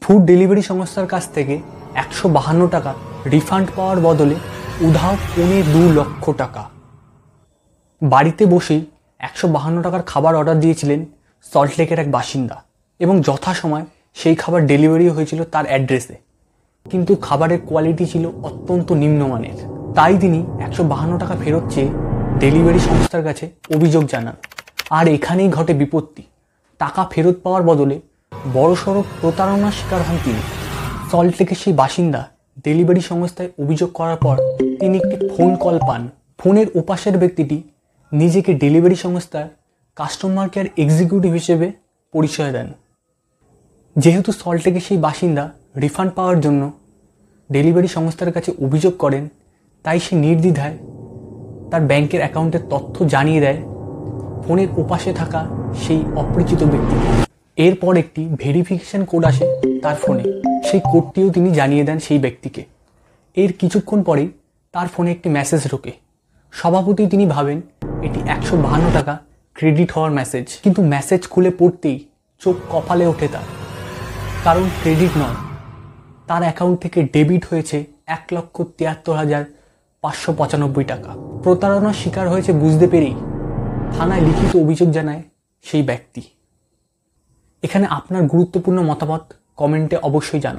Food delivery সংস্থার কাছ থেকে 152 টাকা রিফান্ড পাওয়ার বদলে উধাও 2.25 লক্ষ টাকা। বাড়িতে বসেই 152 টাকার খাবার অর্ডার দিয়েছিলেন সল্টলেকের এক বাসিন্দা এবং যথাসময় সেই খাবার ডেলিভারি হয়েছিল তার অ্যাড্রেসে, কিন্তু খাবারের কোয়ালিটি ছিল অত্যন্ত নিম্নমানের। তাই তিনি 152 টাকা ফেরত চেয়ে ডেলিভারি সংস্থার কাছে অভিযোগ জানান। আর এখানেই ঘটে বিপত্তি। টাকা ফেরত পাওয়ার বদলে বড়সড় প্রতারণার শিকার হন তিনি। সল্টলেকের সেই বাসিন্দা ডেলিভারি সংস্থায় অভিযোগ করার পর তিনি একটি ফোন কল পান। ফোনের ওপাশের ব্যক্তিটি নিজেকে ডেলিভারি সংস্থার কাস্টমার কেয়ার এক্সিকিউটিভ হিসেবে পরিচয় দেন। যেহেতু সল্টলেকের সেই বাসিন্দা রিফান্ড পাওয়ার জন্য ডেলিভারি সংস্থার কাছে অভিযোগ করেন, তাই সে নির্দ্বিধায় তার ব্যাংকের অ্যাকাউন্টের তথ্য জানিয়ে দেয় ফোনের ওপাশে থাকা সেই অপরিচিত ব্যক্তিকে। এরপর একটি ভেরিফিকেশন কোড আসে তার ফোনে, সেই কোডটিও তিনি জানিয়ে দেন সেই ব্যক্তিকে। এর কিছুক্ষণ পরেই তার ফোনে একটি মেসেজ ঢোকে। স্বভাবতই তিনি ভাবেন এটি 152 টাকা ক্রেডিট হওয়ার মেসেজ, কিন্তু মেসেজ খুলে পড়তেই চোখ কপালে ওঠে তার। কারণ ক্রেডিট নয়, তার অ্যাকাউন্ট থেকে ডেবিট হয়েছে 1,73,595 টাকা। প্রতারণার শিকার হয়েছে বুঝতে পেরেই থানায় লিখিত অভিযোগ জানায় সেই ব্যক্তি। এখানে আপনার গুরুত্বপূর্ণ মতামত কমেন্টে অবশ্যই জানান।